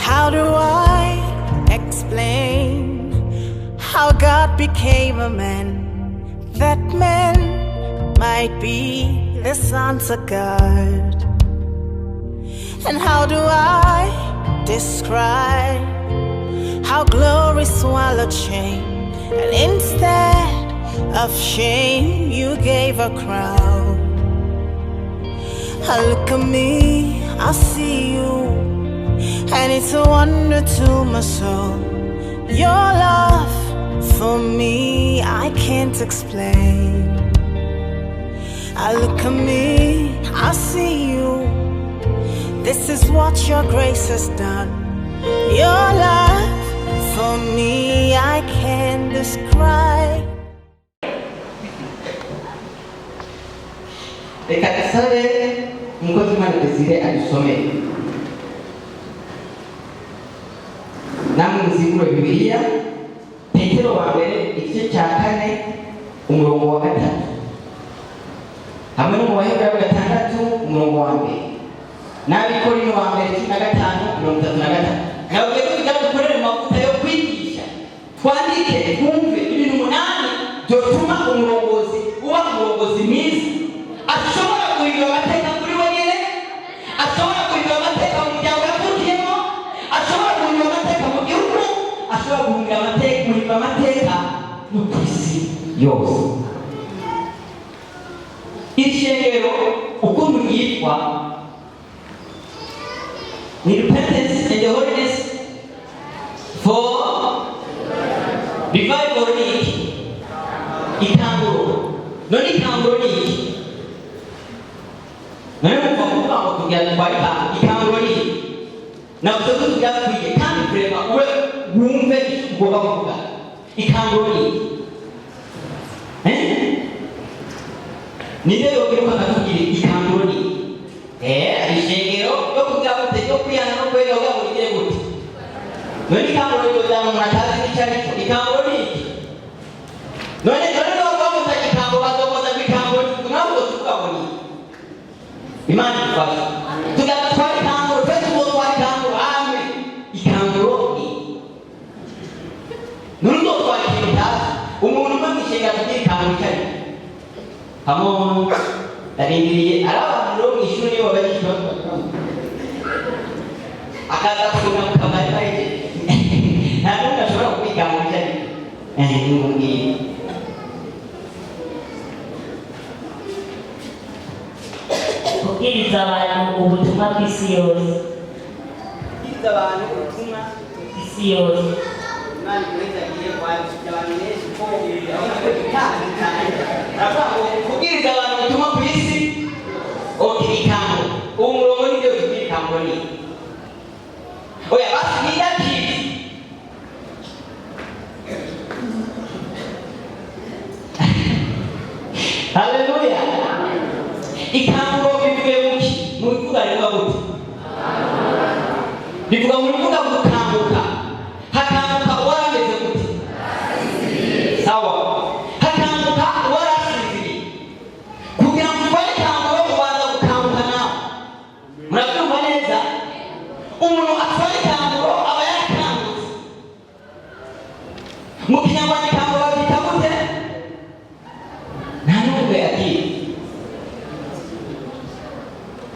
How do I explain how God became a man? That man might be the sons of God. And how do I describe how glory swallowed shame, and instead of shame you gave a crown? I look at me, I see you, and it's a wonder to my soul. Your love for me I can't explain. I look at me, I see you, this is what your grace has done. Your love for me I can't describe. Reka dusabe umukozi w'Imana Desire adusomere. Namwe muzigure Bibiliya Petero wa mbere igice cya 4 umurongo wa 3 hamwe no mu Baheburayo 6 umurongo wa 1 n'Abikorino wa mbere 15:33. Nabwo tujya dukorera amavuta yo kwigisha, twandike twumve ibintu 8 byotuma umurongozi uba umurongozi mwiza, ashobora kurinda amateka kuri we nyine, ashobora kurinda amateka mu muryango yavukiyemo, ashobora kurinda amateka mu gihugu, ashobora kurinda amateka no ku isi yose. Ishengero ukuntu yitwa ni repentance and the holiness for revival need itanguro none itanguro ni none muvuga ngo tujya twita itanguro ni na uzo tujya kwiye kandi kureba ure wumve ugomba kuvuga itanguro ni ni rero biruka katubwira itanguro ni ishengero yo kugira ngo tujye kwiyana no kwega ngo mugire gute none itanguro yo cyangwa muratazi n'icari itanguro ni none no bavuga itanguro bazokoza itanguro ntabwo tukabona Imana ifasha tugatwara itanguro twese ngo twari itanguro hamwe itanguro ni nurundo twari kintazi umuntu umanishenga kugira itanguro cyane hamo arindiriye arabantu mu ishuri yo babishwa akaza kuna mukamari baje nta n'umwe ashobora kwiga mu cyane n'ubundi kubwiriza abantu ubutumwa bw'isi yose, kubwiriza abantu ubutumwa isi yose. Imana irezagiye kwandikira abantu neza ko kubwiriza abantu ubutumwa ku isi okirikango umurongo n'ibyo tukirikango ni oya basi nidakiri haleluya ikango bivuye muki mu bivuga rero gute bivuga mu bivuga gutambuka hatambuka warameze gute sawa hatambuka warasiziri kugira ngo twari tambuka kubanza gutambuka nawe murabyumva neza umuntu atwara tambuka aba yakambutse mu kinyarwanda tambuka bita gute nta n'ubwo yagiye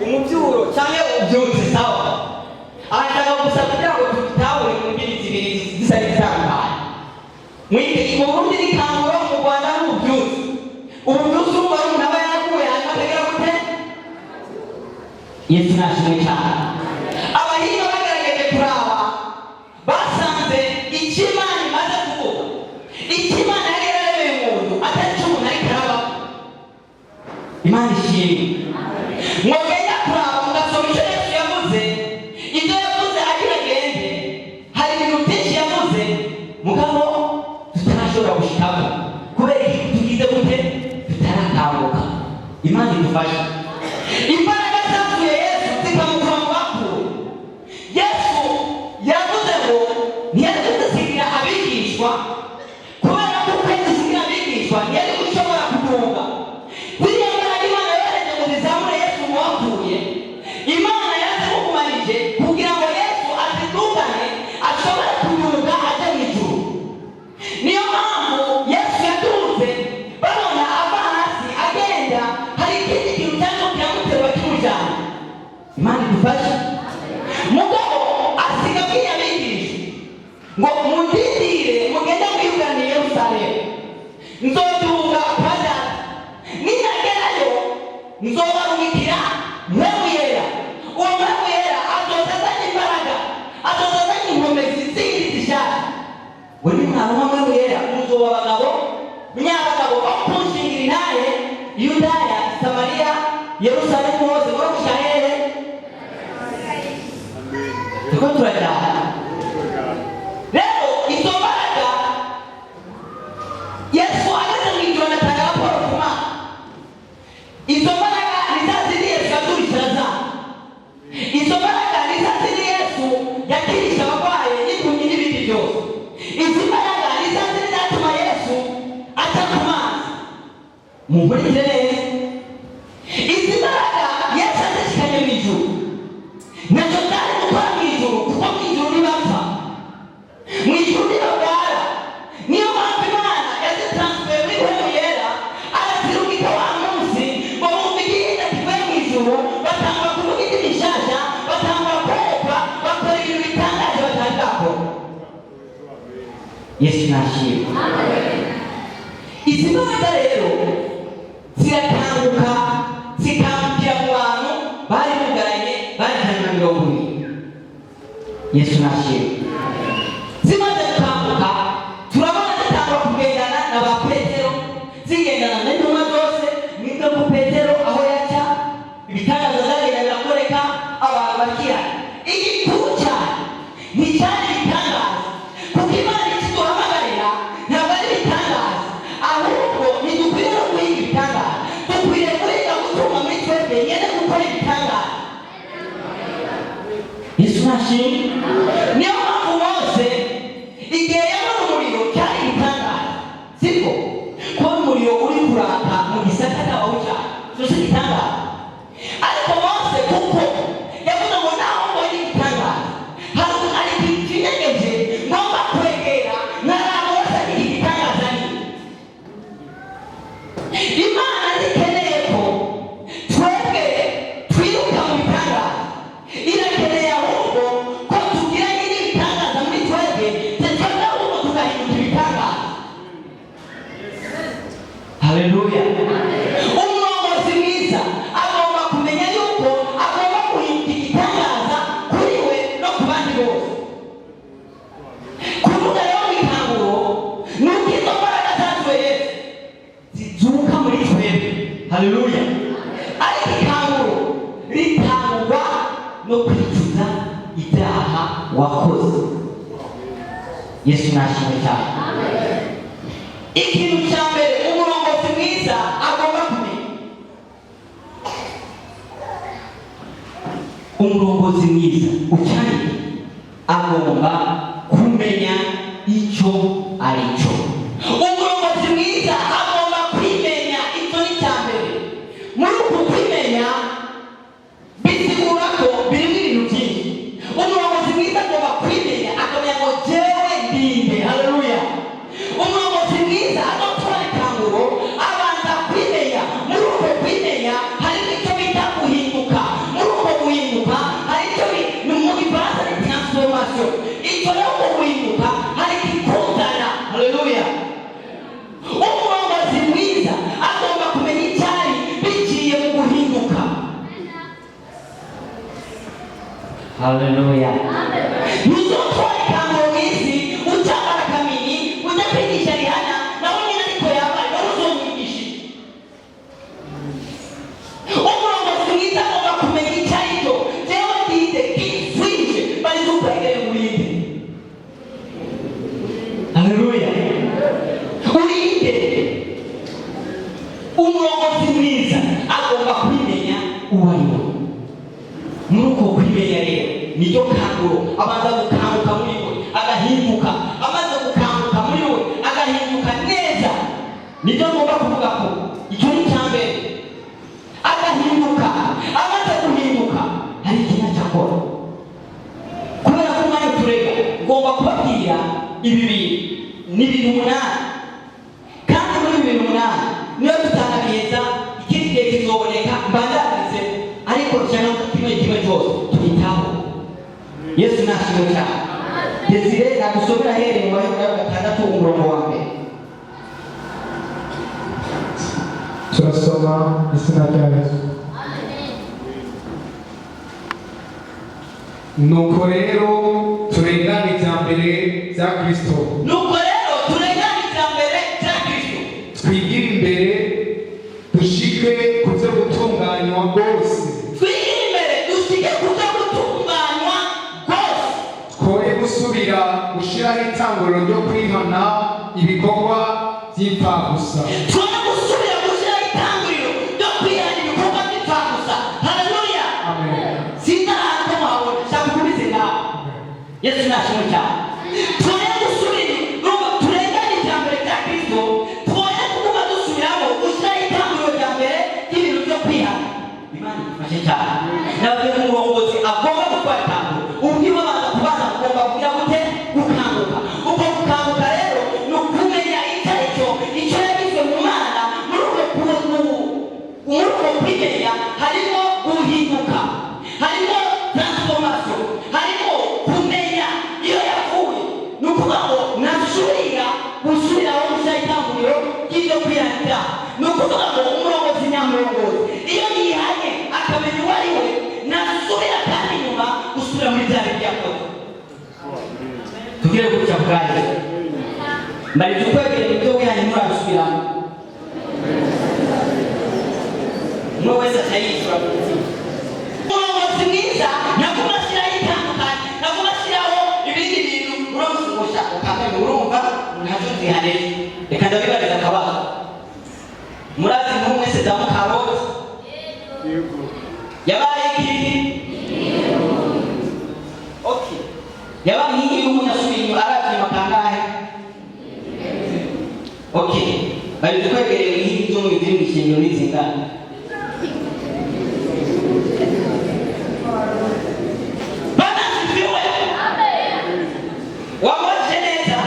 umubyuro cyangwa ubyutse sawa ahashaka gusa kugira ngo tutahure mu ngeri zibiri zisa n'izitandukanye mwite mu Burundi n'ikangura mu Rwanda n'ububyutse ububyutse urumva ari umuntu aba yaraguye hanyuma ategera gute Yesu nashimwe cyane abahinga bagerageje kuraba basanze icyo Imana imaze kuvuga icyo Imana yari yararemeye umuntu atari cyo umuntu ariko araba Imana ishimwe mwogenda kuraba mugasoma icyo Yesu yavuze ibyo yavuze agira agende hari ibintu byinshi yavuze mugabo tutarashobora gushikamo kubera tugize gute tutaratambuka Imana idufasha imbaraga zavuye Yesu zikamukura mu bapfuye Yesu yavuze ngo ntiyari gusigira abigishwa kubera ko kwisigira abigishwa ntiyari gushobora kutunga biriya mbaraga Imana yohereje ngo zizamure Yesu mu bapfuye Imana yazimukumanije kugira ngo Yesu azidungane turiko turajyana. Rero izo mbaraga Yesu ageze mu ijuru anatanga raporo ku Mana. Izo mbaraga ni za zindi Yesu yadurishaza. Izo mbaraga ni za zindi Yesu yakirisha abarwayi n'impumyi n'ibindi byose. Izi mbaraga ni za zindi zatuma Yesu aca ku mazi. Mumurikire neza. Izi mbaraga Yesu azishikanye mu ijuru. Ntacyo zari gukora mu ijuru kuko mu ijuru ntibapfa. Mu ijuru ntibabwara. Niyo mpamvu Imana yazitaransifera muri Mpwemu Yera arazirungika wa munsi ngo bumve igihinda kivuye mu ijuru, batangura kuvuga indimi nshyashya, batangura kwerekwa, bakora ibintu bitangaje batari bakora. Yesu nashimwe. Izi mbaraga rero zirakanguka zikambukira mu bantu bari bugaranye bari ijana na 20. Yesu nashimwe. Zimaze gukanguka turabona zitangwa kugendana na ba Petero, zigendana n'intumwa zose, mwite ku Petero aho yaca ibitangaza zagenda birakoreka abantu bakira. Igikuru cyane nticyari ibitangaza kuko Imana ikiduhamagarira ntabwo ari ibitangaza, ahubwo ntidukwiriye no guhiga ibitangaza, dukwiriye guhiga gutuma muri twebwe nyine gukora ibitangaza. Yesu nashimwe. Niyo mpamvu Mose igihe yabona umuriro cyari ibitangaza, siko kubona umuriro uri kuraka mu gisaka cy'abawucana cyose igitangaza. Ariko Mose kuko yavuga ngo naho mbonye igitangaza hari ikintu kinyegeje ngomba kwegera ntarabo wese agira igitangaza ni Imana ikeneye ko twebwe twiruka mu bitangaza. Irakeneye ahubwo ko tugira nyine ibitangaza muri twebwe twebwe ahubwo tugahinduka ibitangaza. Haleluya. Umurongozi mwiza agomba kumenya yuko agomba guhinduka igitangaza kuri we no ku bandi bose. Kuvuga rero mu itanguro ni uko izo mbaraga zacu Yesu zizuka muri twebwe. Haleluya. Ariko itanguro ritangwa no kwicuza ibyaha wakoze. Yesu nashimwe cyane. Ikintu cya mbere umurongozi mwiza agomba kumenya. Umurongozi mwiza ucyari agomba kumenya icyo ari cyo. Umurongozi mwiza agomba kwimenya. Icyo ni cya mbere. Muri uku kwimenya bisigura ko birimo ibintu byinshi. Umurongozi mwiza agomba kwimenya akamenya ngo jewe ndinde. Haleluya. Umurongozi mwiza agatwara ikanguro abanza kwimenya. Muri uko kwimenya hari icyo bita guhinduka. Muri uko guhinduka hari icyo mu gifaransa ni transformation. Icyo rero uko guhinduka hari ikikuzana. Haleluya. Umurongozi mwiza agomba kumenya icyari biciye mu guhinduka. Haleluya. Ntuzotwara ikanguro mu isi ucyambara kamini ujya kwigisha Rihana nawe nyine ariko yambaye wari uzomwigisha. Umurongozi mwiza agomba kumenya icyo ari cyo. Jewe ndinde kiswije bari zukwegere urinde. Haleluya. Urinde. Umurongozi mwiza agomba kwimenya uwo ari we. Muri uko kwimenya rero niryo kanguro abanza gukanguka muri we agahinduka. Amaze gukanguka muri we agahinduka neza. Nibyo ngomba kuvuga ko icyo ni cya mbere. Agahinduka. Amaze guhinduka hari ikintu cyakora. Kubera ko umwanya turega ngomba kubabwira ibi bintu ni ibintu 8. Kandi muri ibi bintu 8 niyo tutanabiheza ikindi gihe kizoboneka mbandanize. Ariko cyane kimwe cyose tubitaho. Yesu nashimwe cyane. Desire nagusomera here mu Baheburayo 6 umurongo wa mbere. Turasoma izina rya Yesu. Nuko rero turengane ijyambere rya Kristo. Twigire imbere dushike ku byo gutunganywa rwose. twoye gusubira gushiraho itanguriro ryo kwihana ibikorwa by'imfagusa. Twoye gusubira gushiraho itanguriro ryo kwihana ibikorwa by'imfagusa. Haleluya. Amen. Sitarato mabona shakubize ngaho. Yesu nashimwe cyane. Twoye gusubira ngo turengane ijambere rya Kristo. Twoye kuguma dusubiramo gushiraho itanguriro rya mbere y'ibintu byo kwihana. Imana ifashe cyane. Nabyo umurongozi agomba gukora itanguriro. Ubwiwe baza kubaza kugomba kugira gute gukanguka. Uko gukanguka rero ni ukumenya icyo yagizwe mu Mana. Muri uko kwimenya harimo guhinduka, harimo transformation, harimo kumenya iyo yavuye. Ni ukuvuga ngo gusubiraho gushyira itanguriro ry'ibyo kwihanira. Ni ukuvuga ngo umurongozi nyamurongozi iyo yihanye akamenya uwo ari we, nasubira kandi nyuma gusubira muri bya bintu yakoze. Tugire gutya bwaje mbari tukwegere mu byo wihanye murabisubiramo. Umwe wese atayisura ku mutima. Umurongozi mwiza ntabwo urashyiraho itandukanye, ntabwo urashyiraho ibindi bintu uramusungusha ukamenya urumva ntacyo nzihanira. Reka ndabibariza akabazo. Murazi nk'ubu mwese za Mukaroti yabaye ikiri? Okay. Yabaye nk'iyi y'umunyasubiye inyuma arazi inyuma kangahe? Okay. Bari tukwegereye nk'iyi zo mu bidiri mu ishingiro n'izingana. Wamoje neza?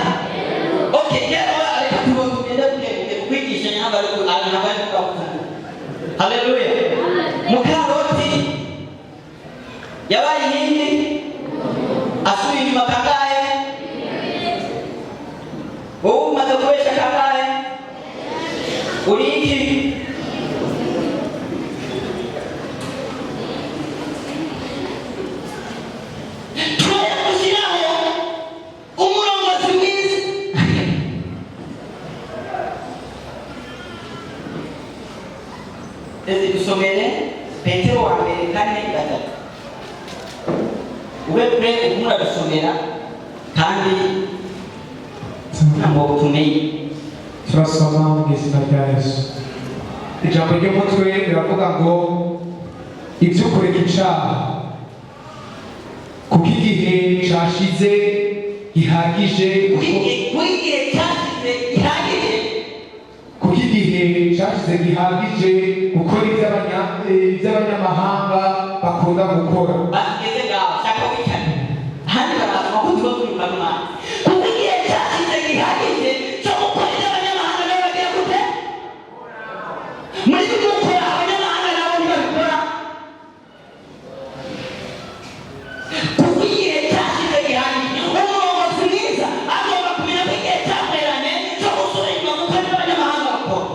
Okay, yero reka tugende kwigisha nyamba nabari kubakuza. Haleluya. Mukaroti yabaye nini? Asubiye inyuma kangahe? Wowe umaze kubesha kangahe? Uri iki? Twoye gushyiraho umurongozi mwiza. Ese dusomere Petero wa mbere 4:3. Ube kure umura dusomera kandi ntabwo tumenye. Turasoma mu izina rya Yesu. Ijambo ry'umutwe riravuga ngo iby'ukureka icyaha kuko igihe cyashize gihagije, kuko igihe cyashize gihagije gukora iby'abanyamahanga bakunda gukora. Bageze ngaho shaka wicane handi baraza ko tuba turi kamana. Kuko igihe cyashize gihagije cyo gukora iby'abanyamahanga nabo bagiye gute? Muri gukora abanyamahanga nabo ntibabikora. Kuko igihe cyashize gihagije, umurongozi mwiza agomba kumenya ko igihe cyateranye cyo gusubira inyuma gukora iby'abanyamahanga bakora.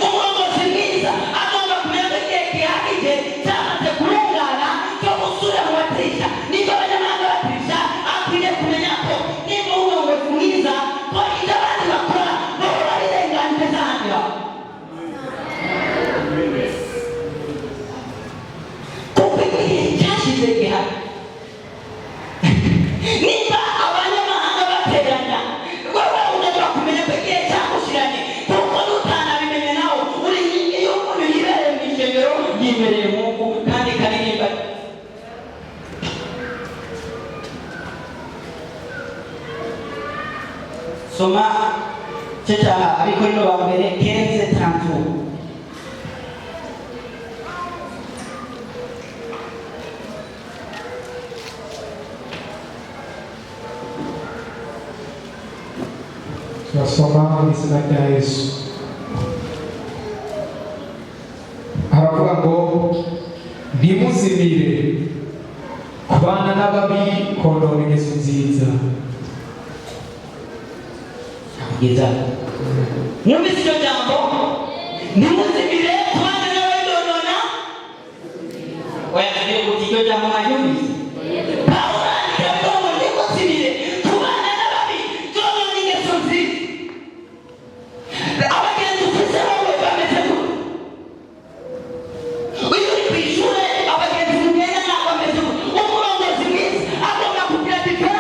Umurongozi mwiza agomba kumenya ko igihe gihagije cyamaze kurengana cyo gusubira mu batirisha. Niba abanyamahanga batirisha, akwiriye kumenya ko niba umurongozi mwiza ko ibyo abandi bakora nabo barirenganije n'ahandi baba. Kuko igihe cyashize gihari. Niba abanyamahanga bateranya, wowe ugomba kumenya ko igihe cyagushiranye, kuko nutanabimenye nawe uri inkingi y'umuntu yibereye mu ishengero, yibereye mu ngo kandi karirimba. Soma cyaha Abikorino ba mbere 15:31. Turasoma mu izina rya Yesu. Haravuga ngo ntimuzimire kubana n'ababi konona ingeso nziza. Kugeza mwumvise iryo jambo, ntimuzimire kubana n'abadonona. Oya tugiye kuti iryo jambo mwanyumvise? Pawulo andika ngo ntimuzimire kubana n'ababi konona ingeso nziza. Abagenzi ufise wowe bameze gute? Uyu uri kw'ishure abagenzi mugenda nabo bameze gute? Umurongozi mwiza agomba kugira diferanse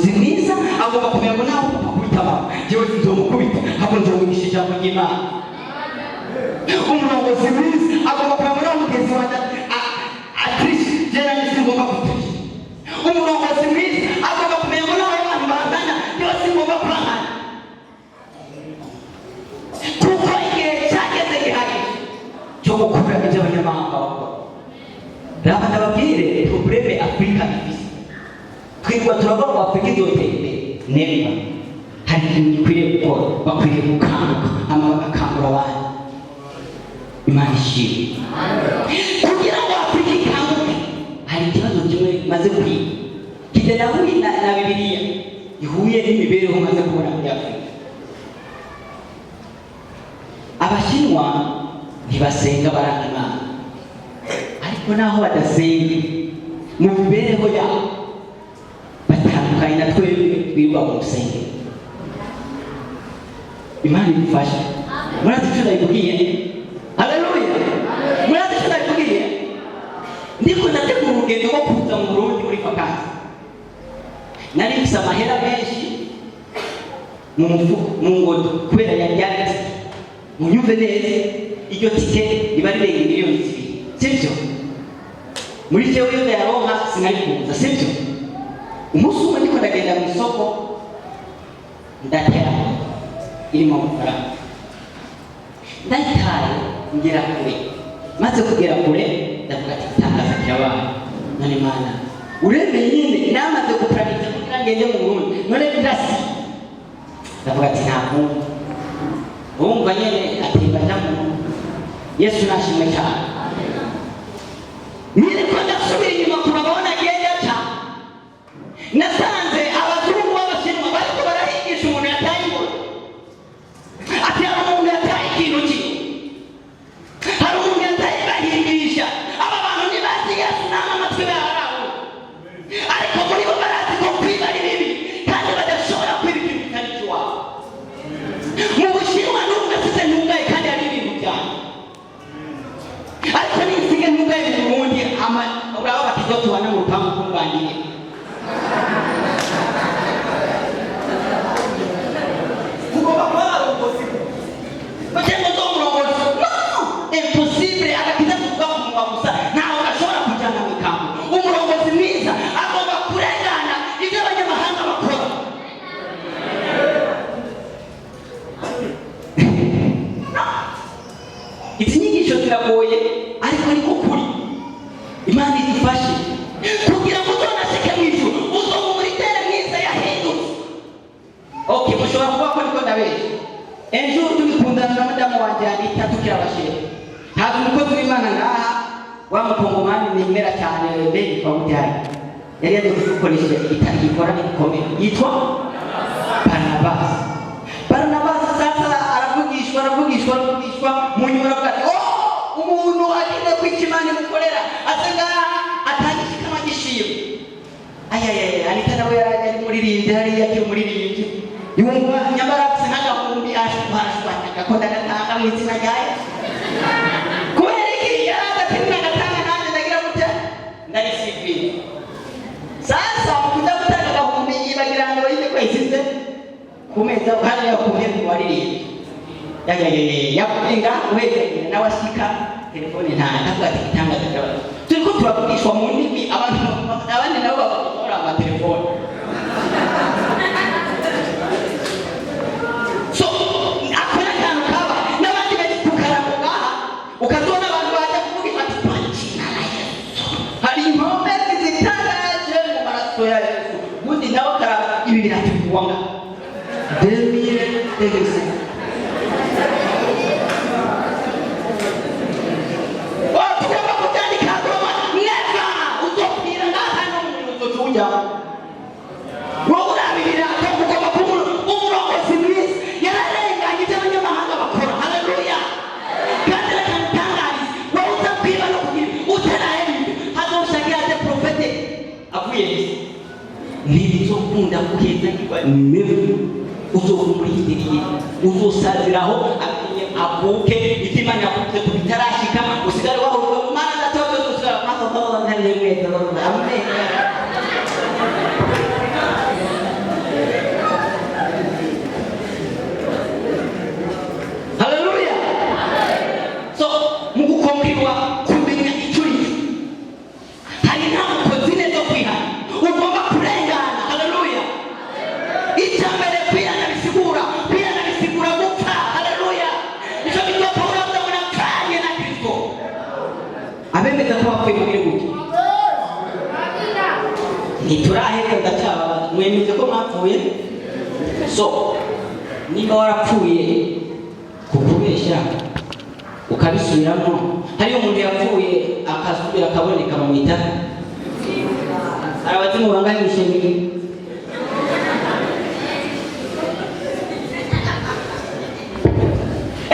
umurongozi mwiza agomba kumenya ngo nawe ukubita abantu jewe sinzomukubita ahubwo nzomwigisha ijambo ry'Imana. Umurongozi mwiza agomba kumenya ngo nawe mugenzi wanjye atrishe jewe nanjye singomba gutrisha. Umurongozi mwiza agomba kumenya ngo nawe abantu bangana jewe singomba kurangana, kuko igihe cyageze gihagije cyo gukura ibyo abanyamahanga bakora. Raba ndababwire probleme Afrika ifise, twirwa turavuga ngo Afrika izotera imbere. Neba hari ikintu gikwiriye gukora, bakwiriye gukanguka hama bagakangura abantu. Imana ishimwe. Kugira ngo Afrika ikanguke hari ikibazo kimwe maze kwiga kidahuye na Bibiliya, ihuye n'imibereho maze kubona muri Afrika. Abashinwa ntibasenga baranga Imana, ariko naho badasenga mu mibereho yabo batandukanye na twebwe twirirwa mu rusengero. Imana idufashe. Murazi icyo ndabibwiye? Haleluya. Murazi icyo ndabibwiye? Ndiko ndategura urugendo rwo kuza mu Burundi muri vakansi. Nari mfise amahera menshi mu mufuko mu ngodo kubera yari munyumve neza iryo tike riba rirenga miliyoni 2, sibyo? Muri jewe yo ndayaronka sinari kuza, sibyo? Umunsi umwe ndiko ndagenda mu isoko ndatera irimo amafaranga, ndayitaye ngera kure. Maze kugera kure ndavuga ati tangaza kirabaye. None Imana uremeye nyine namaze gupractice kugira ngende mu Burundi, none birasi. Ndavuga ati ntabwo umva nyene atimba ndamu. Yesu nashimwe cyane. Nire ko ndasubira inyuma kurabona agenda cyane, nasanze abazungu b'Abashinwa bariko barahigisha umuntu yataye ingoro. Ati hari umuntu yataye ikintu kimwe, hari umuntu yataye bahigisha. Aba bantu ntibazi Yesu n'amatwi barabo, ariko muri bo barazi ko kwiba ari bibi kandi badashobora kwiba ikintu kitari ikiwabo. Mu Bushinwa n'ubwo afite ntungaye kandi ari ibintu cyane, ariko nisige ntungaye mu Burundi uraba batizotubana mu rupangu rw'umwandiye. Ugomba kuba abarongozi kugira ngo umurongozi impossible agakiza kuvuga ku munwa gusa ntawe gashobora kujyana mu ikambo. Umurongozi mwiza agomba kurengana ibyo abanyamahanga bakora. Izi nyigisho ziragoye ariko niko kuri. Imana idufashe kugira ngo uzonashike mu ijuru uzoba umuritere mwiza yahindutse. Okay, mushobora kuvuga ko niko ndabeshya. Ejo tubikundana na madamu wanjye Anita tukira abashira, haza umukozi w'Imana ngaha wa mukongomani nimera cyane mbere kwa mujyanye yari yaje gukoresha igitari gikora igikomeye yitwa Barnabas. Sasa aravugishwa mu nyuma aravuga ati umuntu agenda kwikimana mukorera asenga atangishikama gishiro. Anita nawe yari muririmbyi hariya cyo muririmbyi yumva nyabarapse n'agahumbi ashwanya gakonda gatanga mu izina ryayo. Kubera iki yaragatanga gatanga nanjye ndagira gute ndarisivira. Sasa kuza gutanga agahumbi yibagira ngo yite kwesize kumeza hali ya kumenya waririmbyi yakurenga uhegereye n'abashika telefone ntavuga ati itangaza cyane. Turiko turabwishwa mu ndimi abandi nabo bakora amatelefone. So akora cyane kaba n'abandi bakikukara ngaha ukazona abantu baje kuvuga ati panchina la Yesu. Hari impombe zitangaje mu maraso ya Yesu. Bundi nawe karaba ibi biratuwanga. Demire tegese. Nibizokunda kuheza kiba nevu uzokumurindiriye uzosaziraho abuke itimanya yakuze kubitarashika usigare waho mana toto usigara maso toto ntangemwe toto amen. icyambere kwihana bisigura gupfa. Haleluya. Nicyo bitwa Pawulo avuga ngo napfanye na Kristo. Abemeza ko bapfuye mubiri gutya ntituraheka ndacyaba mwemeze ko mwapfuye. So niba warapfuye kukubeshya ukabisubiramo, hariyo umuntu yapfuye akasubira akaboneka bamwita abazimu bangahe mwishengero.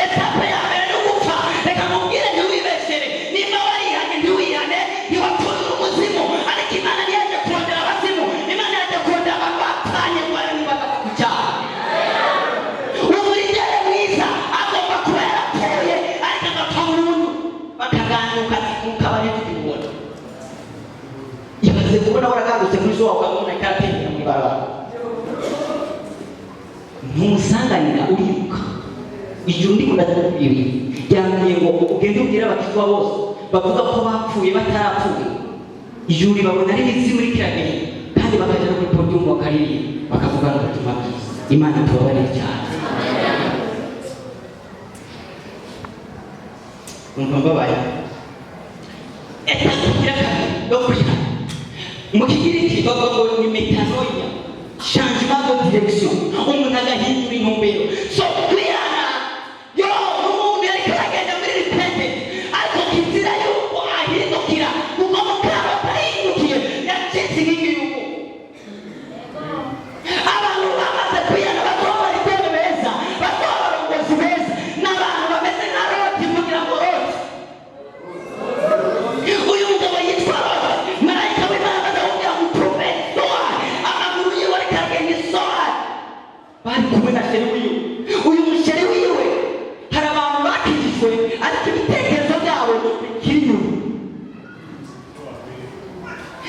Etape ya mbere ni ugupfa. Reka mubwire ntiwibeshere, niba warihanye ntiwihane, ntiwapfuye umuzimu. Ariko Imana ntiyaje kurondera abazimu, Imana yaje kurondera abantu bapfanye ngo barembaga ku cyaha. Umuridere mwiza agomba kuba yarapfuye ariko agapfa burundu, bakaganduka mukabari tukibona. Ibaze kubona warakangutse kuri zo wakabona ikarapenda mu ibarabara, ntumusanganira uriruka. Ijuru ndi kudatubwira ryambwiye ngo ugende ubwire abakizwa bose bavuga ko bapfuye batarapfuye, ijuru babona ari imizimu iri kiragenda, kandi bakajya no kuri podium bakaririmba bakavuga ngo ubutumwa bwiza. Imana itubabarire cyane. Umva mbabaye. Etape ya kabiri yo kwihana mu Kigiriki bavuga ngo ni metanoia, changement de direction. Umuntu agahindura intumbero. So kwihana yo umuntu ariko aragenda muri repentance, ariko inzira y'uko ahindukira kuko mukaba atahindukiye yacitse nk'igihugu. Abantu bamaze kwihana bakaba bari kwebe beza, bakaba abarongozi beza, n'abantu bameze nka Loti. Kugira ngo Loti, uyu mugabo yitwa Loti, marayika w'Imana aramubwira ngo utume Sohari, amaguru yiwe ariko aragenda i Sohari. Bari kumwe na sheri wiwe. Uyu musheri wiwe hari abantu bakijijwe ariko ibitekerezo byabo bikiri inyuma.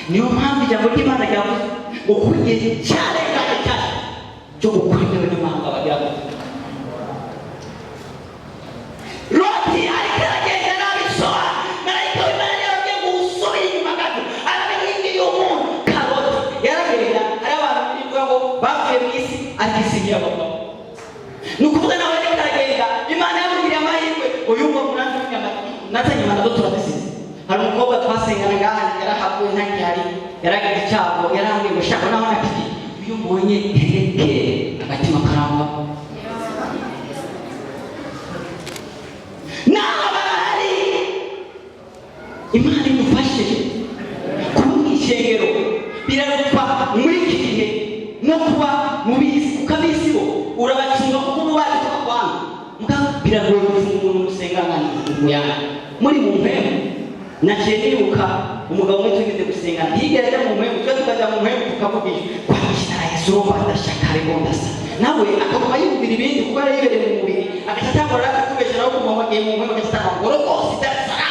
Niyo mpamvu ijambo ry'Imana ryavuze ngo ku gihe cyarenganye cyane cyo gukora iby'abanyamahanga bagira ngo Loti ariko aragenda nabi Sohari, marayika w'Imana yababwiye ngo usubire inyuma gato. Arabihinduye umuntu Karoti yaragenda. Hari abantu bivuga ngo bavuye mu isi ariko isi ntiyabavamo. Ni ukuvuga nawe ariko aragenda, Imana yamubwiriye amahirwe. Uyu ngo nazanye Imana turadisize. Hari umukobwa twasengana ngaha yarahavuye ntagihari, yaragize icyago, yarambwiye ngo shaka naho nakiki uyu mbonye tereke agatima karamba. Naho barahari, Imana imufashe kuba mu ishengero birarutwa muri iki gihe no kuba mu bisi. Ukabisi bo urabacunga kuko uba waje kubakwanga mugabo biragoye gufunga umuntu musengana umuyanga muri mu mpemu. Naciye nibuka umugabo umwe tugeze gusengana, hirya ajya mu mpemu, twe tukajya mu mpemu tukavugisha kwa kina Yesu ndashaka rero ndasa nawe akaba yumvira ibindi kuko ari yibereye mu mubiri, agatangura akatubesha nawe kuma wagiye mu mpemu agatanga ngo rwose itarasara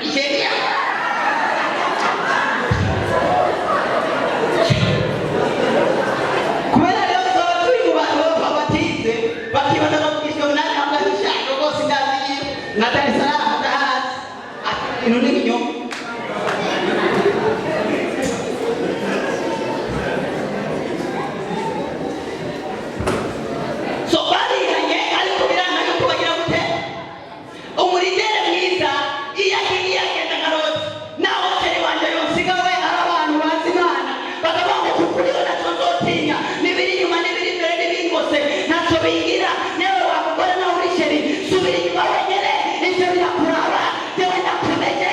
Nigeria. Kubera rero twaba turi mu bantu babatize bakibaza no kugisha nani hamwe n'ishaka rwose ndazi na Dar es Salaam ndahazi ino ni inyuma. So barihanye ariko biranga yuko bagira gute umuridere mwiza iyo agiye agenda nka Loti. Naho sheri wanje yonsiga we ari abantu bazi Imana bakavuga ngo kukuriho ntacyo nzotinya, n'ibiri inyuma n'ibiri imbere n'ibingose ntacyo bigira. Newe wamugore nawe uri sheri, subira inyuma wenyine, ibyo birakuraba jewe ndakumenye.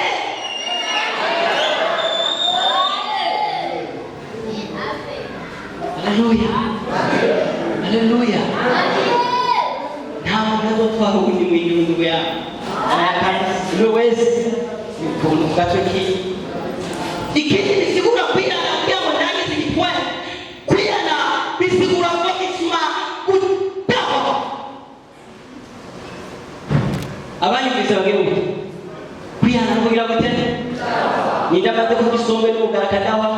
Haleluya, haleluya. Nta muntu azotwara ubundi mu inyungu yawe buri wese ukuntu gato ki ikindi bisigura kwihana kugira ngo ndangize igikwane. Kwihana bisigura ko bituma utaho. Abanyumvise bagira ubuti kwihana no kugira gute nindamaze kugisombe n'ubugarakadawa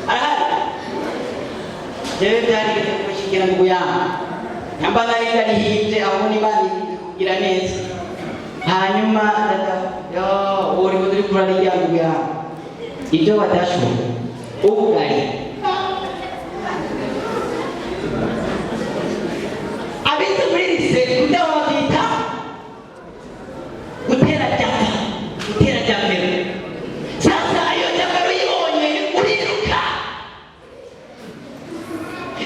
arahari. Jewe byari kushikira ngo yama nyamba narinda nihije aho nibani kugira neza. Hanyuma yo uri muri kurari yangu ya ibyo badashoboye ubugari wize muri lise kujya wabyita gutera jya mbere. Sasa iyo jya mbere uyibonye uriruka.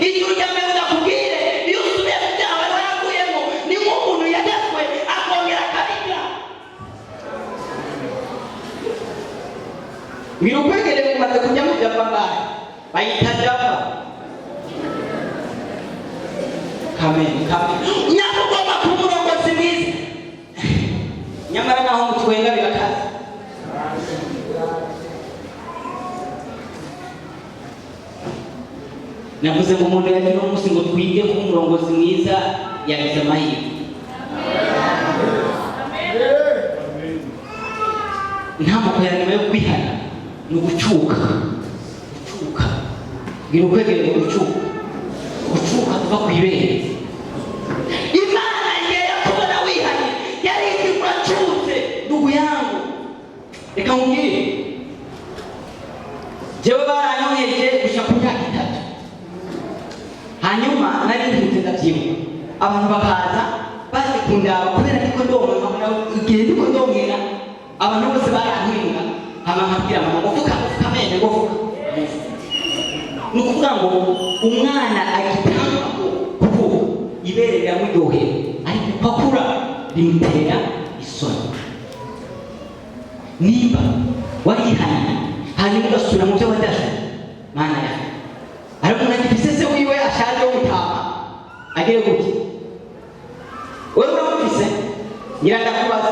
Iyo ujya mbere udakubwire iyo usubiye mu byawe waraguyemo ni nk'umuntu yadaswe akongera akabiga. Wirukwegere umaze kujya mu japa ngahe bayita japa. Amen. Nyakugomba kuba umurongozi mwiza. Nyamara naho mutwenga birakaze. Navuze ngo umuntu yagira umunsi ngo twige kuba umurongozi mwiza yagize amahirwe. Nta makosa nyuma yo kwihana ni ugucuka. Bwira ukwegere ngo gucuka tuva ku ibere. Imana ngiye yakubona wihanye yari ikiguracutse ndugu yangu. Reka nkubwire jewe baranyoheje gushika ku myaka 3. Hanyuma nari ntunze ndavyibuka abantu bakaza baje kundaba kubera ndiko ndonka nkabona igihe ndiko ndongera abantu bose barantwinga hama nkabwira mama ngo fuka mene ngo fuka. Nukuvuga ngo umwana agitanga kuvuga ibere riramuryohera ariko pakura rimutera isoni. Nimba warihanye hanyuma ugasubira mu byo wadashe mana yawe ariko unagifise se wiwe ashaje w'umutama agere gute wewe uramufise ngira ndakubaza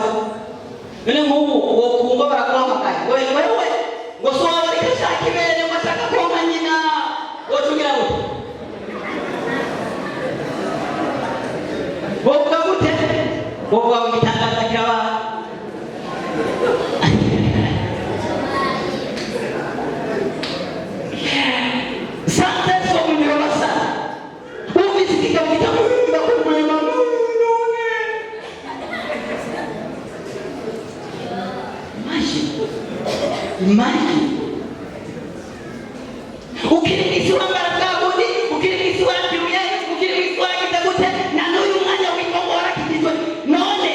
none nk'ubu wokumva baraguhamagaye wewe ngo soba ariko ashaka ibere ngo ashaka konka nyina wotugira gute wovuga gute wovuga witangaza kiraba Imagine. Ukirigisi wa mbarakabuni, ukirigisi wa kiuye, ukirigisi wa kitagute, na nuyu mwanya wikongora kititwe. None,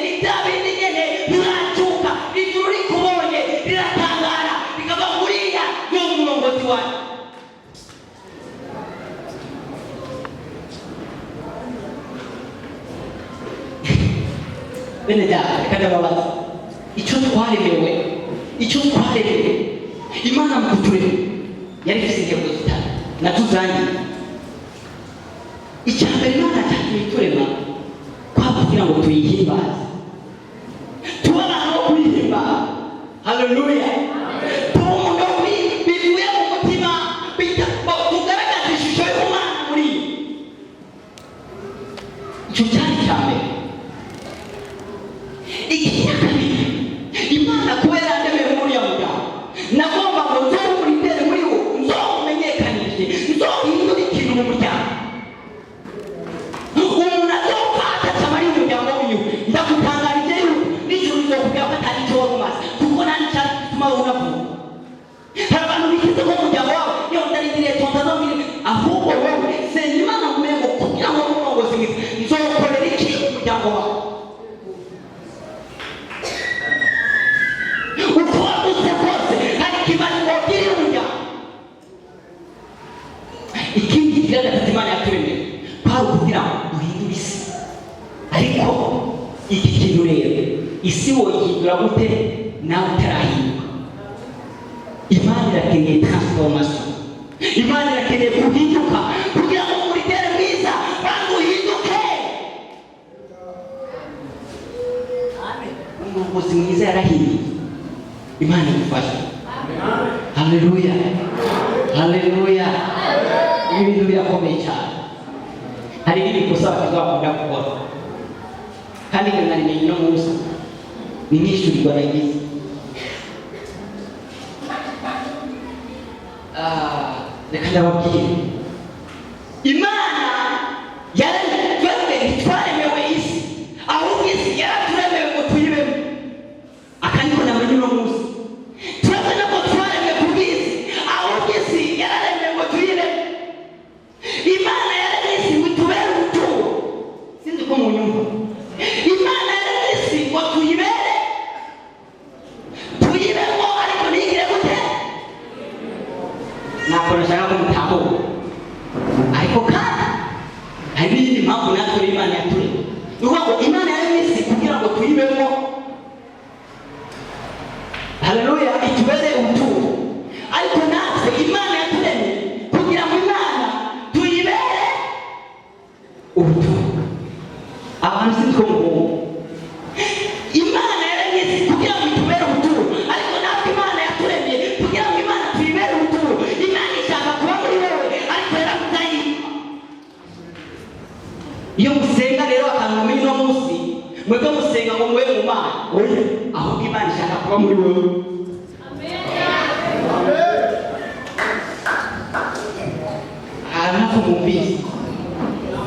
nitabi nigene, yurachuka, ijuri kubonye, liratangara, likabangulia, yungu longozi wani. Bene jaa, kada babazi. Icyo twaremewe Imana mukuturema yari ifite intego zitanu natuzangiye. Icya mbere Imana cyatumye iturema kugira ngo tuyihimbaze tuba abantu bo kuyihimbaza. Haleluya. Tuba umuntu wo bivuye mu mutima tugaragaza ishusho y'Imana muri yo. Icyo cyari icya mbere. Icya kabiri Imana kubera ndemeye muri ya mugabo nagomba ngo nzomuritere muri wo nzomumenyekanije nzohindura ikintu mu muryango. Umuntu azopfata cyamari umuryango wiwe ndagutangarije yuko n'ijuru rizokubwira ko atari icyo wari umaze kuko nta n'icyatsi gituma unavuga. Hari abantu bikize ko umuryango wawe iyo ndarindiriye tonda zombi ahubwo wowe senga Imana kumenya ngo kugira ngo umurongozi mwiza nzokorera iki umuryango wawe. Ikindi kirada Imana yaturemeye kwari kugira ngo duhindure isi. Ariko iki kintu rero isi woyihindura gute nawe utarahinduka? Imana irakeneye transformation. Imana irakeneye guhinduka kugira ngo umuritere mwiza banguhinduke. Amen. Umuyobozi mwiza yarahinduye. Imana igufashe. Haleluya. Haleluya. Ibintu birakomeye cyane. Hari ibikosa bakunda gukora kandi nari no munsi ni nishyurirwa nagize. Reka ndababwire Imana yaremeye twaremewe isi ahubwo isi yaraturemewe ngo tuyibemo. Akaniko namenye no munsi turabona ko twaremewe ku bw'isi ahubwo isi yararemewe ngo tuyibemo. Imana yaremye isi ngo itubere ubutungo ubutumwa. Abantu sinzi ko Imana yaremye kugira ngo itubere ubuturo, ariko natwe Imana yaturemye kugira ngo Imana tuyibere ubuturo. Imana ishaka kuba muri wowe, ariko yarakuzayi. Iyo musenga rero akantu mumenye uno munsi, mwebwe musenga ngo mube mu Mana, oya, ahubwo Imana ishaka kuba muri wowe. Nako mumvise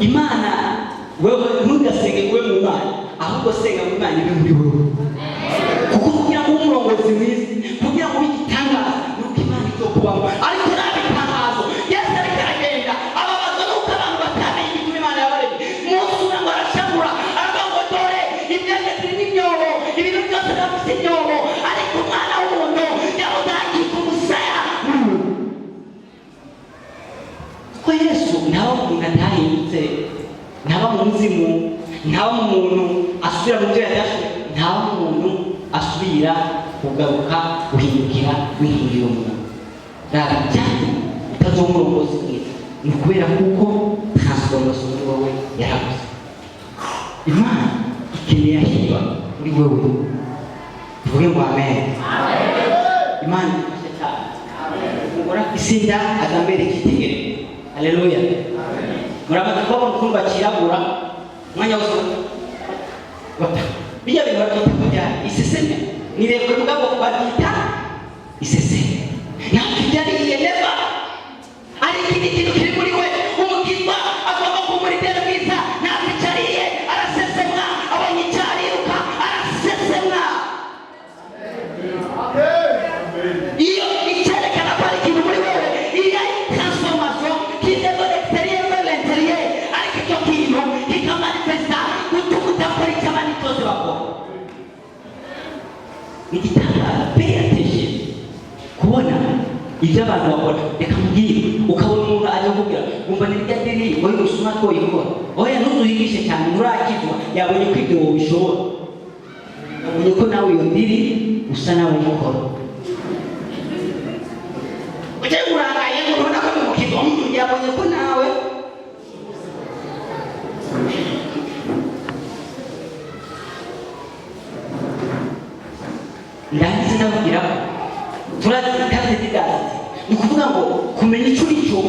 Imana wewe ntugasenge kuwe mu Mana, ahubwo senga mu Mana ibe muri wowe, kuko kugira ngo umurongozi mwiza, kugira ngo igitangaza nuko Imana izokubamo. Ariko nabitangazo Yesu ariko aragenda ababazwa nuko abantu batamenye igituma Imana yabaremye. Munsi umwe ngo arashagura aravuga ngo dore ibyanya zirimo imyobo, ibintu byose birafite imyobo, ariko umwana w'umuntu yawudagiye ku musaya. Ko Yesu ntawe umuntu atahindutse, ntaba mu muzimu, ntaba umuntu asubira mu byo yadashwe, ntaba umuntu asubira kugaruka guhindukira wihindira umuntu. Raba cyane utazumurongozi mwiza, ni ukubera kuko transformation muri wowe yarabuze. Imana ikeneye ahirwa muri wowe, tuvuge ngo amen. Imana ifashe cyane umugore isinda agambere ikitegere. Haleluya. Muramaze kubona ukuntu bakiragura mwanya wose bata bijya bintu bakita kujya iseseme, nirekwe mugabo babyita iseseme. Nakijariye neva ari ikindi kintu kiri muri we, umukizwa agomba kumurindira mwiza. Nakijariye arasesemwa, abanyicariruka arasesemwa. Iyo icyerekana ko ari ikintu muri wewe, iyo transformation kidezo l'extérieur vers l'intérieur, ariko icyo kintu kikamanifesta gutuma udakora icyo abandi cyose bakora. Igitangaza peyateje kubona ibyo abantu bakora. Reka mbwira, ukabona umuntu ajya kubwira umva n'ibyo dini wowe usuma twoyikora, oya ntuzuhigishe cyane murakizwa, yabonye ko ibyo wobishobora, yabonye ko nawe iyo ndiri usa nawe mukora. Ujye urangaye ngo ubona ko mukizwa, yabonye ko nawe ndahise ndabwira turazi ikaze didazi. Ni ukuvuga ngo kumenya icyo uri cyo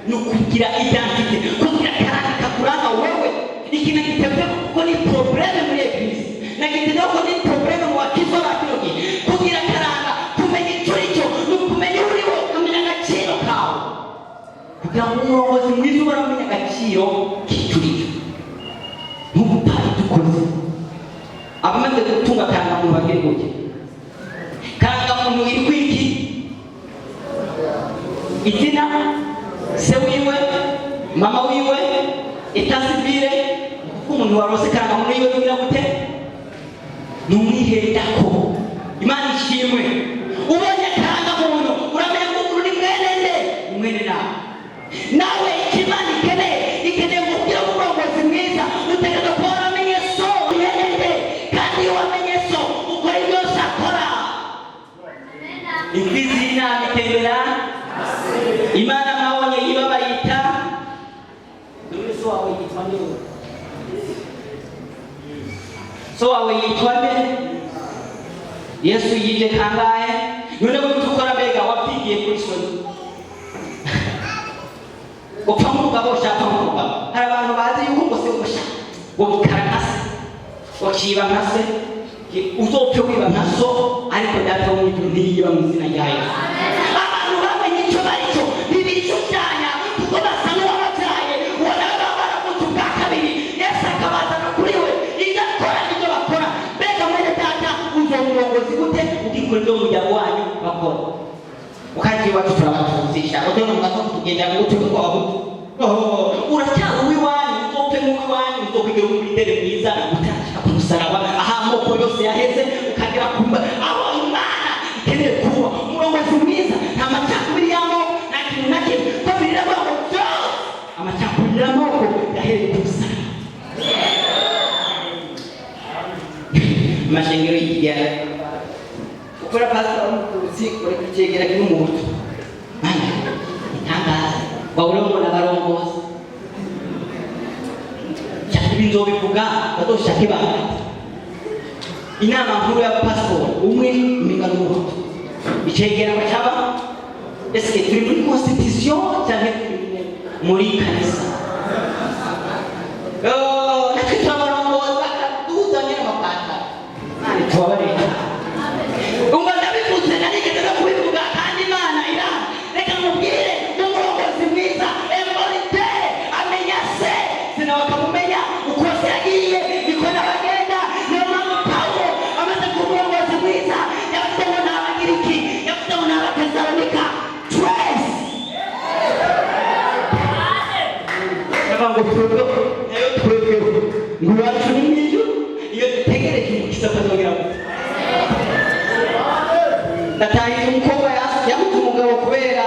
ni ukugira identite, kugira karanga kakuranga wowe. Ikintu gitebye kuko ni probleme muri eglise, na gitebye kuko ni probleme mu bakizwa ba kino gihe. Kugira karanga, kumenya icyo uri cyo ni ukumenya uri wo, ukamenya agaciro kawe, kugira ngo umurongozi mwiza ubone amenya agaciro k'icyo uri cyo. Ntugutare dukoze abamaze gutunga karanga muntu bagire gutya. Karanga muntu iri kwiki izina, se wiwe, mama wiwe, itasivire. Umuntu warose karanga muntu yiwe bigira gute? Numwihendako. Imana ishimwe. Ubonye karanga muntu uramenya ko uri ni mwene nde, mwene nawe ikimana ikeneye kugira umurongozi mwiza, utegeka ko waramenye so mwene nde, kandi iyo wamenye so ukora ibyo akora. Imvizina mitembera Imana mwabonye yiba bayita so wawe yitwa nde? So wawe yitwa nde? Yesu yije kangahe? None ko tukora bega wapigiye kuri soni. Upamuka bosha pamuka. Hari abantu bazi yuko ngo se bosha. Wokarakase. Wakiba nkase. Uzopfe wiba nkaso, ariko data wo mu ntiyiba mu izina rya Yesu. Abantu bamenye icyo bari cyo, bibiri cyo cyanya, kuko basa n'uwababyaye, wanaga baramutu bwa kabiri. Yesu akabazana kuri we, igakora ibyo bakora. Mbega mwene data uzomurongozi gute? Ukikora ibyo umuryango wanyu bakora. Ukagiye iwacu turabatuzisha, utonga mugaso kutugendera ngo tuve kwa bahutu. Uracyari uw'iwanyu, uzopfe nk'uw'iwanyu, uzokwigira umurindere mwiza, utarashika ku musaraba, aha amoko yose yaheze, ukagira kumba. Aho Imana ikeneye kuba umurongozi mwiza, nta macakubiri y'amoko, nta kintu na kimwe, ko bireba ngo byose amacakubiri y'amoko yahereye ku musaraba. Amashengero y'ikigera ukora pastor w'umutuzi uri kucyegera cy'umuhutu, itangaza wabura ngo n'abarongozi nzobivuga bazoshake banga inama nkuru ya passport umwe imingano y'urubuto icegera bacaba ese turi muri constitution cyangwa muri kanisa natwe turabarongoza bakaduzanye n'amapantaro nani tubabarira umva ndabivuze narigeze no kubivuga kandi Imana iranga reka mubwire n'umurongozi mwiza emorite amenya se sinabakamumenya uko se yagiye niko n'abagenda niyo mpamvu Pawulo amaze kuba umurongozi mwiza yavuze ngo ni Abagiriki yavuze ngo ni Abatesalonika twese ngo twebwe nayo twebweho ngo iwacu ni mw'ijuru iyo dutegereje umukiza atazongera gupfa natahije umukobwa yahuze umugabo kubera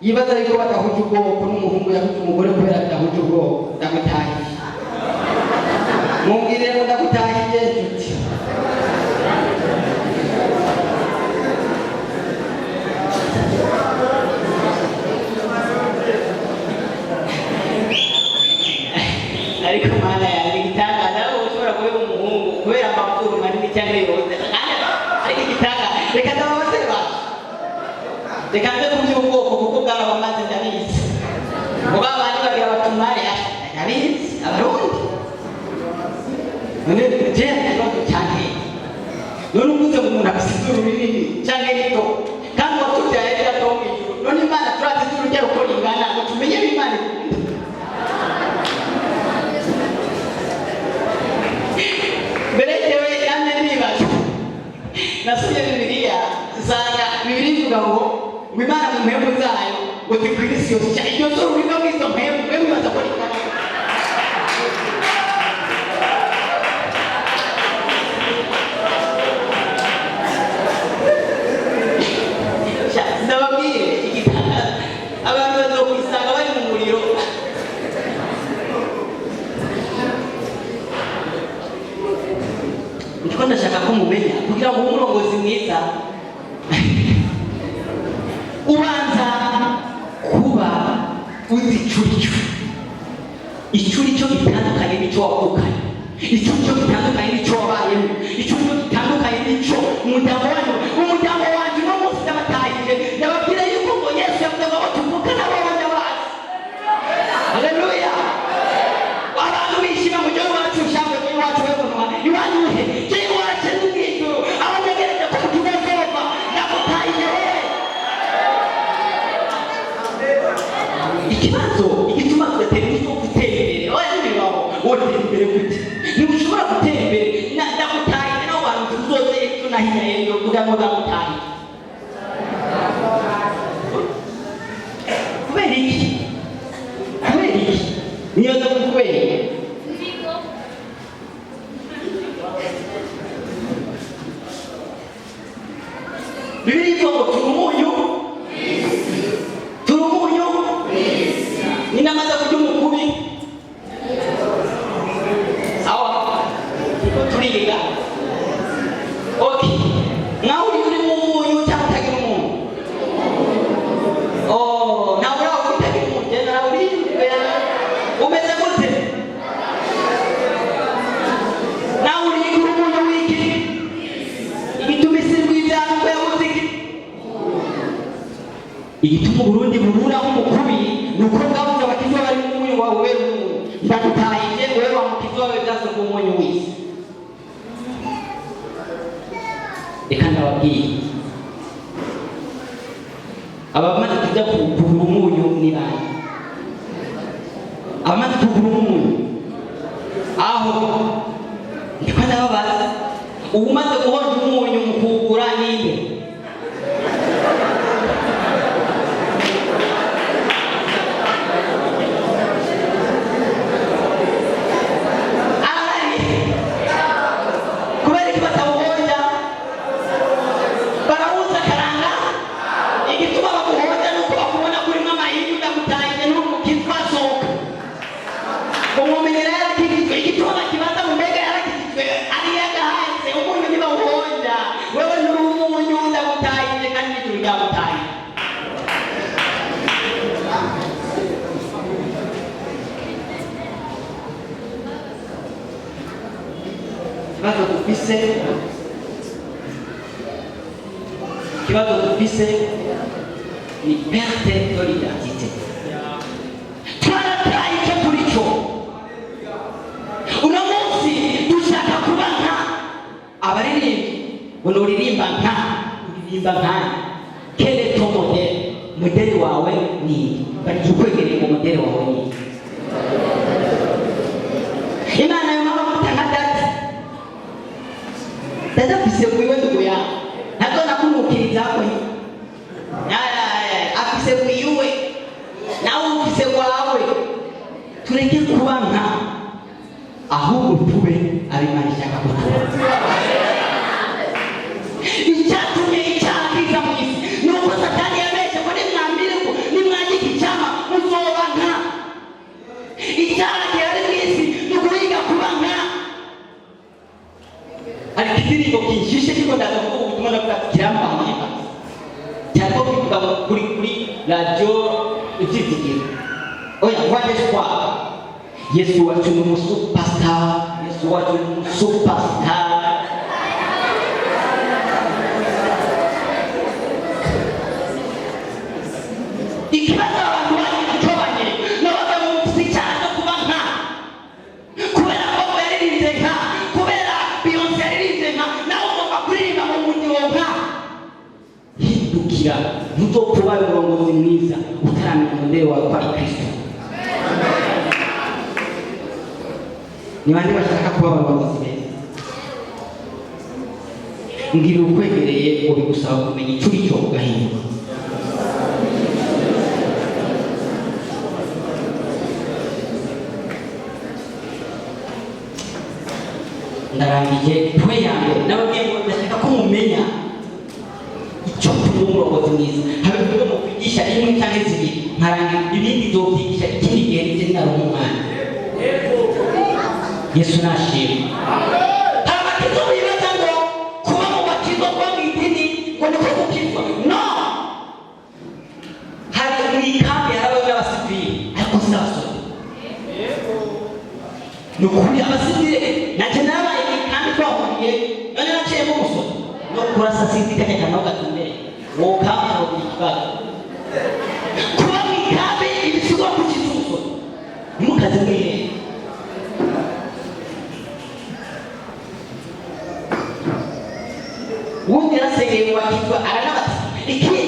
yibaza yuko badahuje ubwoko n'umuhungu yahuze umugore kubera badahuje ubwoko ndamutahije mumbwire ngo ndamutahije nshuti ariko Mana yanjye igitangaza ushobora kubera umuhungu kubera amakuru manini cyangwa yose ariko igitangaza reka ndababaze bacu reka nze kumva ubwoko kuko bwarabamaze ndabizi ubwo abandi bagira batumare ndabizi abarundi none jene ikibazo cyane none uvuze ngo umuntu afite izuru rinini cyangwa rito kandi watubyaye rero none Imana turazi izuru rye uko ringana ngo tumenye Imana ikunda berekewe yane nibaza nasomye Bibiliya nsanga Bibiliya ivuga ngo Imana mu mpembo zayo ngo zikwira isi yose cyane iryo zuru riva muri izo mpembo mwe mwibaza ko ringana ndababwire igitangaza abantu bazokwisanga bari mu muriro ndiko ndashaka ko mumenya kugira ngo umurongozi mwiza ubanza kuba uzi icuri cyo gitandukanye n'icyo wavukanye icuri cyo gitandukanye n'icyo wabayemo icuri cyo gitandukanye n'icyo umuryango wanjye uno munsi ndabatahije ndababwira yuko ngo Yesu yavuze ngo tuvuka n'abandi bazi haleluya abantu bishima mu gihugu wacu ushaka ko iwacu webonwa iwanyu he je iwacu n'ubwituru abanyegereje ko tubezova ndabutahije ikibazo igituma tudatera imitwe gutera imbere wanyuriwaho wotera imbere gute ntibushobora gutera imbere ndagutahije n'abo bantu tuzoze tunahinya yendo kugira ngo ndagutahije kubera iki niyo zo kubera Bibiliya ivuga ngo turi umunyu ni namaze kurya umukubi sawa turiga okay nawe uri mu munyu cyangwa utagira umunyu nawe uraho utagira umunyu je nawe uri umeze gute nawe uri ku munyu w'iki igituma isi rw'ibyandiko yabuze iki igituma Burundi burura nk'umukubi nuko bwabuze abakizwa bari mu munyu wawe wewe ndagutahije wewe wamukizwa wawe byase ku munyu w'isi reka ndababwiye abamaze kujya kugura umunyu ni bande abamaze kugura umunyu aho ndiko ndababaza umaze guhorja umunyu mu kugura ninde wewe ni umunyu ikibazo dufise ni perte de l'identité. Twarataye icyo turi cyo. Uno munsi dushaka kuba nka abaririmbi, uririmba nka quel est ton modèle wawe ni bari kukwegereye mu modèle wawe ni Imana yo mama mutangadazi ndazafise kuiwe ndugu ya nazo nakumukiriza hapo afise kuiwe nawe ufise wawe tureke kuba nka ahubwo tube abimanisha kakutuba icyatumye icyakiza mu isi nuko Satani yabeshe ko nimwambire ko nimwagika icyama muzoba nka icyaha gihari mu isi nukuhiga kuba nka ariko ikiringo kinshishe kiko ndaza kuvuga ubutumwa ndavuga kirambamye cyariko kivuga kuri radio ivyizigiro oya waje kwa Yesu wacu ni superstar. Ikibazo abantu bagitobanye n'abaga mu cyane kuba nka kubera ko yaririmbye nka kubera Beyonce yaririmbye nka nawe ugomba kuririmba mu mujyo nka hindukira ntuzopfuba umurongozi mwiza utaramenya umudeli wawe kwa Kristo. Ni bande bashaka kuba abayobozi beza ngira ukwegereye ubigusaba kumenya icyo uri cyo ugahinduka. Ndarangije twe yanjye nababwiye ngo ndashaka ko mumenya icyo turi umurongozi mwiza habe kuvuga mu kwigisha rimwe cyangwa zibiri nkarangira ibindi nzobyigisha ikindi gihe ndetse nari umwana. Yesu nashimwe. Abatizo bibaza ngo kuba mu batizo kwa mwidini ngo niko gukizwa. No! Hari mw'ikambi yarabaye abasivili ariko sinabasore. Nukuri abasivili naje nabaye mw'ikambi twahuriye none naciyemo umusoro no kurasa sinzi kanya kanaho gatumbere wowe kambi no kukibazo. Kuba mw'ikambi ibisugwa kukiza umusoro ntimukaze mwirebe. Wundi yarasengeye wakitwa aranabati ikindi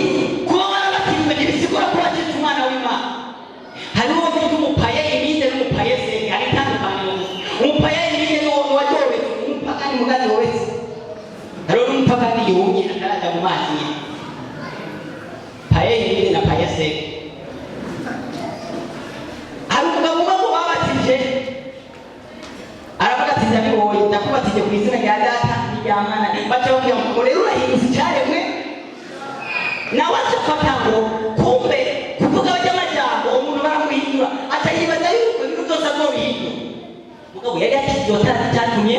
kuba warabatizwe ntibisigura ko wakitwa umwana w'Imana. Hariho ufite umupaye iminde n'umupaye senge hari itandukaniro. Umupaye iminde n'uwo wajowe umupagani mugazi wese hariho n'umupagani yumye ataraja mu mazi nyine paye iminde na paye senge. Hari umugabo umwe mu babatije aravuga ati ndabiboye ndakubatije ku izina rya data n'irya mwana baca bambwira ngo rero urahindutse icyaremwe nawe azafata ngo kumbe kuvuga abanyamajambo umuntu baramuhindura atayibaza yuko ibintu byose azobihindura. Mugabo yari yakijwe atari cyatumye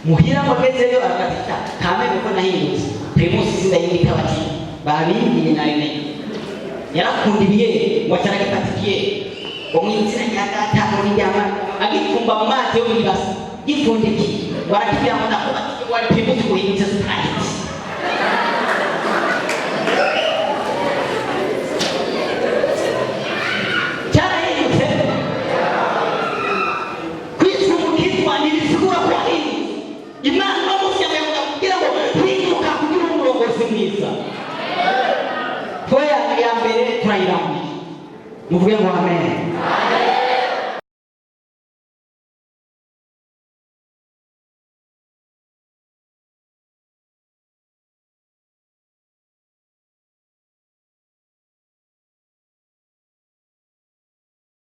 muhira ngo agezeyo aragatita kame kuko nahindutse primus sindayindika bati babimbiye nayo yarakunda ibiye ngo cyaragifatikiye ngo mu izina rya data n'irya mwana agifumba mu mazi yo mwibasi gifundiki warakibira ngo ndakubatije wari primus guhindutse sutahitse. Cyarahindutse kwitwa umukizwa ntibisigura ko wahindutse. Imana no munsi yamuyaga kugira ngo hinduka kugira umurongozi mwiza. Twe ya mbere turayirambye muvuge ngo amen.